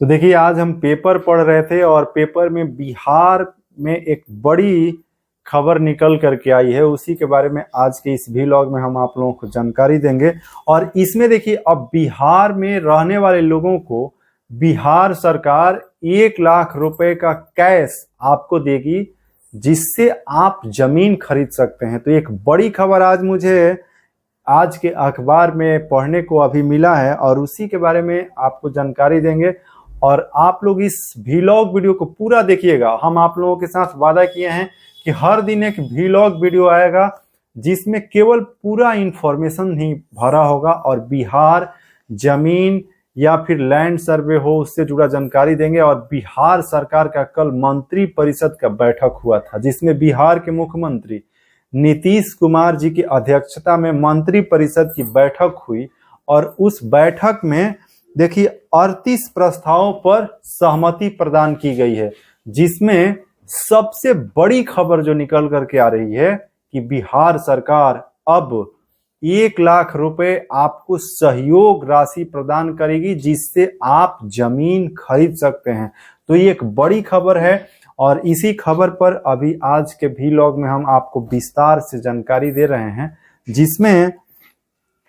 तो देखिए, आज हम पेपर पढ़ रहे थे और पेपर में बिहार में एक बड़ी खबर निकल करके आई है। उसी के बारे में आज के इस व्लॉग में हम आप लोगों को जानकारी देंगे। और इसमें देखिए, अब बिहार में रहने वाले लोगों को बिहार सरकार 1 लाख रुपए का कैश आपको देगी, जिससे आप जमीन खरीद सकते हैं। तो एक बड़ी खबर आज मुझे आज के अखबार में पढ़ने को अभी मिला है और उसी के बारे में आपको जानकारी देंगे। और आप लोग इस व्लॉग वीडियो को पूरा देखिएगा। हम आप लोगों के साथ वादा किए हैं कि हर दिन एक व्लॉग वीडियो आएगा, जिसमें केवल पूरा इंफॉर्मेशन ही भरा होगा और बिहार जमीन या फिर लैंड सर्वे हो उससे जुड़ा जानकारी देंगे। और बिहार सरकार का कल मंत्री परिषद का बैठक हुआ था, जिसमें बिहार के मुख्यमंत्री नीतीश कुमार जी की अध्यक्षता में मंत्री परिषद की बैठक हुई। और उस बैठक में देखिए 38 प्रस्तावों पर सहमति प्रदान की गई है, जिसमें सबसे बड़ी खबर जो निकल करके आ रही है कि बिहार सरकार अब 1 लाख रुपए आपको सहयोग राशि प्रदान करेगी, जिससे आप जमीन खरीद सकते हैं। तो ये एक बड़ी खबर है और इसी खबर पर अभी आज के व्लॉग में हम आपको विस्तार से जानकारी दे रहे हैं, जिसमें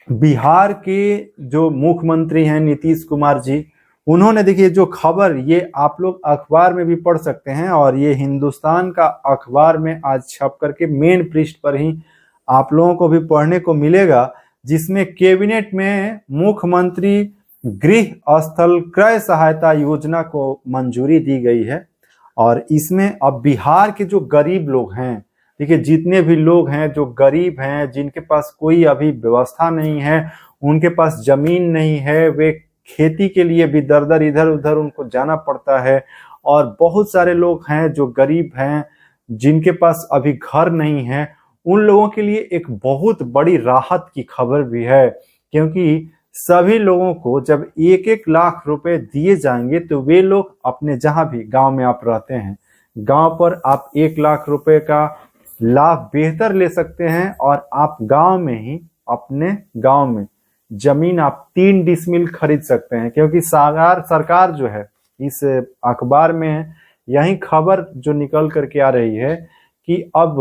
बिहार के जो मुख्यमंत्री हैं नीतीश कुमार जी, उन्होंने देखिए जो खबर, ये आप लोग अखबार में भी पढ़ सकते हैं और ये हिंदुस्तान का अखबार में आज छप करके मेन पृष्ठ पर ही आप लोगों को भी पढ़ने को मिलेगा, जिसमें कैबिनेट में मुख्यमंत्री गृह स्थल क्रय सहायता योजना को मंजूरी दी गई है। और इसमें अब बिहार के जो गरीब लोग हैं, देखिए जितने भी लोग हैं जो गरीब हैं, जिनके पास कोई अभी व्यवस्था नहीं है, उनके पास जमीन नहीं है, वे खेती के लिए भी दर दर इधर उधर उनको जाना पड़ता है। और बहुत सारे लोग हैं जो गरीब हैं, जिनके पास अभी घर नहीं है, उन लोगों के लिए एक बहुत बड़ी राहत की खबर भी है। क्योंकि सभी लोगों को जब 1-1 लाख रुपए दिए जाएंगे, तो वे लोग अपने जहां भी गांव में आप रहते हैं, गांव पर आप 1 लाख रुपए का लाभ बेहतर ले सकते हैं। और आप गांव में ही अपने गांव में जमीन आप 3 डिसमिल खरीद सकते हैं। क्योंकि सरकार जो है, इस अखबार में यही खबर जो निकल करके आ रही है कि अब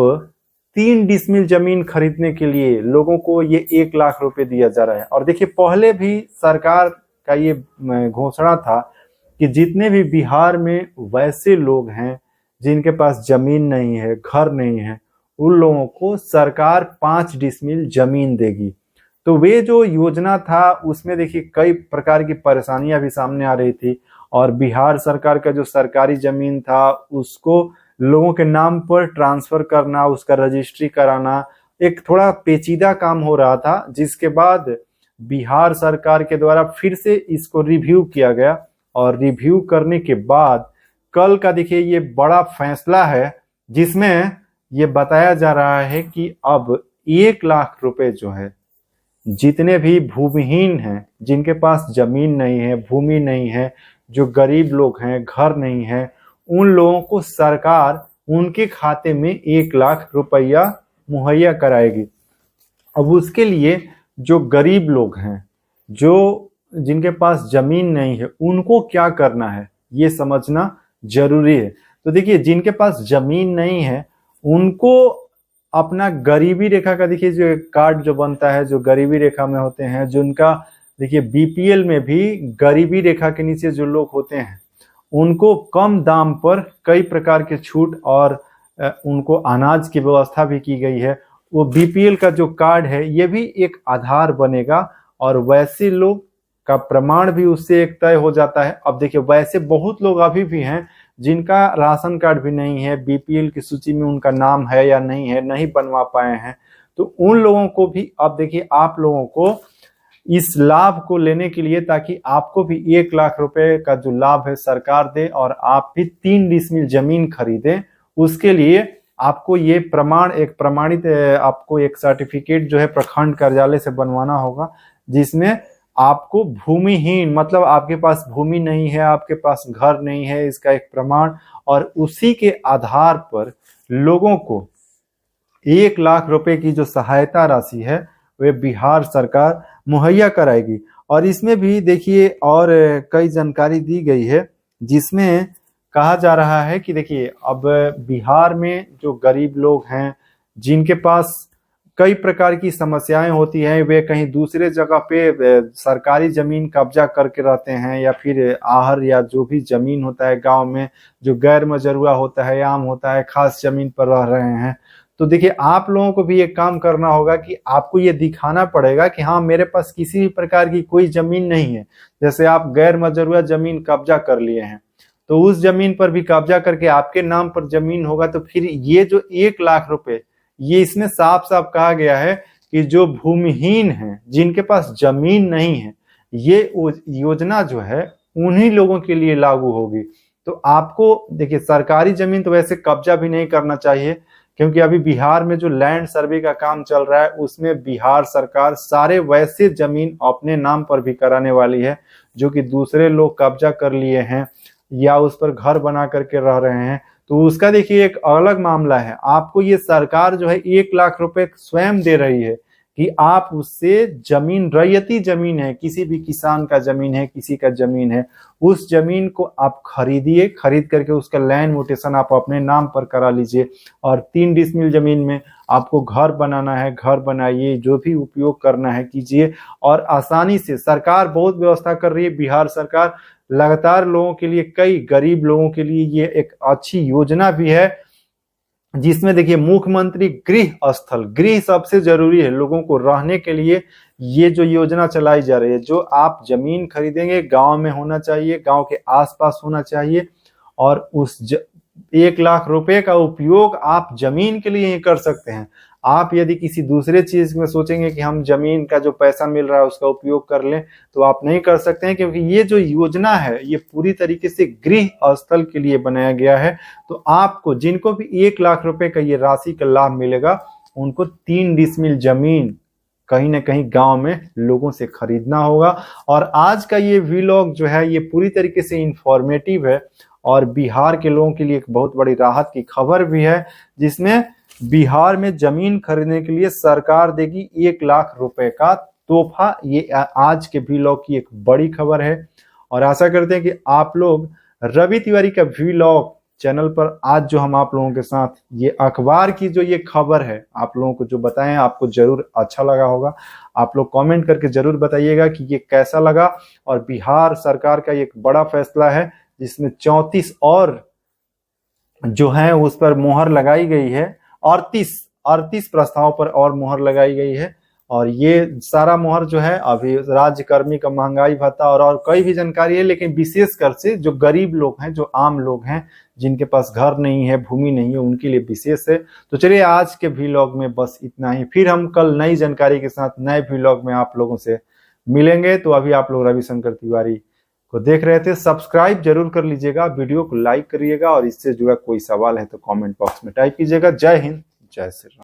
3 डिसमिल जमीन खरीदने के लिए लोगों को ये 1 लाख रुपए दिया जा रहा है। और देखिए, पहले भी सरकार का ये घोषणा था कि जितने भी बिहार में वैसे लोग हैं जिनके पास जमीन नहीं है, घर नहीं है, उन लोगों को सरकार 5 डिसमिल जमीन देगी। तो वे जो योजना था, उसमें देखिए कई प्रकार की परेशानियां भी सामने आ रही थी। और बिहार सरकार का जो सरकारी जमीन था, उसको लोगों के नाम पर ट्रांसफर करना, उसका रजिस्ट्री कराना एक थोड़ा पेचीदा काम हो रहा था, जिसके बाद बिहार सरकार के द्वारा फिर से इसको रिव्यू किया गया। और रिव्यू करने के बाद कल का देखिए ये बड़ा फैसला है, जिसमें ये बताया जा रहा है कि अब 1 लाख रुपए जो है, जितने भी भूमिहीन हैं, जिनके पास जमीन नहीं है, भूमि नहीं है, जो गरीब लोग हैं, घर नहीं है, उन लोगों को सरकार उनके खाते में 1 लाख रुपया मुहैया कराएगी। अब उसके लिए जो गरीब लोग हैं, जो जिनके पास जमीन नहीं है, उनको क्या करना है ये समझना जरूरी है। तो देखिए, जिनके पास जमीन नहीं है, उनको अपना गरीबी रेखा का देखिए जो कार्ड जो बनता है, जो गरीबी रेखा में होते हैं, जो उनका देखिए बीपीएल में भी गरीबी रेखा के नीचे जो लोग होते हैं, उनको कम दाम पर कई प्रकार के छूट और उनको अनाज की व्यवस्था भी की गई है। वो बीपीएल का जो कार्ड है, ये भी एक आधार बनेगा और वैसे लोग का प्रमाण भी उससे एक तय हो जाता है। अब देखिए, वैसे बहुत लोग अभी भी हैं जिनका राशन कार्ड भी नहीं है, बीपीएल की सूची में उनका नाम है या नहीं है, नहीं बनवा पाए हैं। तो उन लोगों को भी अब देखिए, आप लोगों को इस लाभ को लेने के लिए, ताकि आपको भी 1 लाख रुपए का जो लाभ है सरकार दे और आप भी 3 डिसमिल जमीन खरीदें, उसके लिए आपको ये प्रमाण, एक प्रमाणित आपको एक सर्टिफिकेट जो है प्रखंड कार्यालय से बनवाना होगा, जिसमें आपको भूमिहीन, मतलब आपके पास भूमि नहीं है, आपके पास घर नहीं है, इसका एक प्रमाण। और उसी के आधार पर लोगों को 1 लाख रुपए की जो सहायता राशि है, वे बिहार सरकार मुहैया कराएगी। और इसमें भी देखिए और कई जानकारी दी गई है, जिसमें कहा जा रहा है कि देखिए अब बिहार में जो गरीब लोग हैं, जिनके पास कई प्रकार की समस्याएं होती हैं, वे कहीं दूसरे जगह पे सरकारी जमीन कब्जा करके रहते हैं, या फिर आहर या जो भी जमीन होता है गांव में जो गैर मजरूआ होता है, आम होता है, खास जमीन पर रह रहे हैं। तो देखिए आप लोगों को भी एक काम करना होगा कि आपको ये दिखाना पड़ेगा कि हाँ मेरे पास किसी भी प्रकार की कोई जमीन नहीं है। जैसे आप गैर मजरूआ जमीन कब्जा कर लिए हैं, तो उस जमीन पर भी कब्जा करके आपके नाम पर जमीन होगा, तो फिर ये जो 1 लाख रुपए, ये इसमें साफ साफ कहा गया है कि जो भूमिहीन हैं, जिनके पास जमीन नहीं है, ये योजना जो है उन्हीं लोगों के लिए लागू होगी। तो आपको देखिए सरकारी जमीन तो वैसे कब्जा भी नहीं करना चाहिए, क्योंकि अभी बिहार में जो लैंड सर्वे का काम चल रहा है उसमें बिहार सरकार सारे वैसे जमीन अपने नाम पर भी कराने वाली है जो कि दूसरे लोग कब्जा कर लिए हैं या उस पर घर बना करके रह रहे हैं। तो उसका देखिए एक अलग मामला है। आपको ये सरकार जो है 1 लाख रुपए स्वयं दे रही है कि आप उससे जमीन, रैयती जमीन है, किसी भी किसान का जमीन है, किसी का जमीन है, उस जमीन को आप खरीदिए, खरीद करके उसका लैंड म्यूटेशन आप अपने नाम पर करा लीजिए, और 3 डिसमिल जमीन में आपको घर बनाना है, घर बनाइए, जो भी उपयोग करना है कीजिए। और आसानी से सरकार बहुत व्यवस्था कर रही है, बिहार सरकार लगातार लोगों के लिए, कई गरीब लोगों के लिए ये एक अच्छी योजना भी है, जिसमें देखिए मुख्यमंत्री गृह स्थल, गृह सबसे जरूरी है लोगों को रहने के लिए। ये जो योजना चलाई जा रही है, जो आप जमीन खरीदेंगे गांव में होना चाहिए, गांव के आसपास होना चाहिए, और उस 1 लाख रुपए का उपयोग आप जमीन के लिए ही कर सकते हैं। आप यदि किसी दूसरे चीज में सोचेंगे कि हम जमीन का जो पैसा मिल रहा है उसका उपयोग कर लें, तो आप नहीं कर सकते हैं, क्योंकि ये जो योजना है ये पूरी तरीके से गृह स्थल के लिए बनाया गया है। तो आपको, जिनको भी 1 लाख रुपए का ये राशि का लाभ मिलेगा, उनको 3 डिसमिल जमीन कहीं ना कहीं गांव में लोगों से खरीदना होगा। और आज का ये व्लॉग जो है ये पूरी तरीके से इंफॉर्मेटिव है, और बिहार के लोगों के लिए एक बहुत बड़ी राहत की खबर भी है, जिसमें बिहार में जमीन खरीदने के लिए सरकार देगी 1 लाख रुपए का तोहफा। ये आज के व्लॉग की एक बड़ी खबर है, और आशा करते हैं कि आप लोग रवि तिवारी का व्लॉग चैनल पर आज जो हम आप लोगों के साथ ये अखबार की जो ये खबर है आप लोगों को जो बताएं, आपको जरूर अच्छा लगा होगा। आप लोग कमेंट करके जरूर बताइएगा कि ये कैसा लगा। और बिहार सरकार का एक बड़ा फैसला है, जिसमें 34 और जो है उस पर मोहर लगाई गई है, 38 प्रस्ताव पर और मोहर लगाई गई है। और ये सारा मोहर जो है अभी राज्यकर्मी का महंगाई भत्ता और कई भी जानकारी है, लेकिन विशेषकर से जो गरीब लोग हैं, जो आम लोग हैं, जिनके पास घर नहीं है, भूमि नहीं है, उनके लिए विशेष है। तो चलिए आज के व्लॉग में बस इतना ही, फिर हम कल नई जानकारी के साथ नए व्लॉग में आप लोगों से मिलेंगे। तो अभी आप लोग रविशंकर तिवारी को देख रहे थे, सब्सक्राइब जरूर कर लीजिएगा, वीडियो को लाइक करिएगा, और इससे जुड़ा कोई सवाल है तो कमेंट बॉक्स में टाइप कीजिएगा। जय हिंद, जय श्री राम।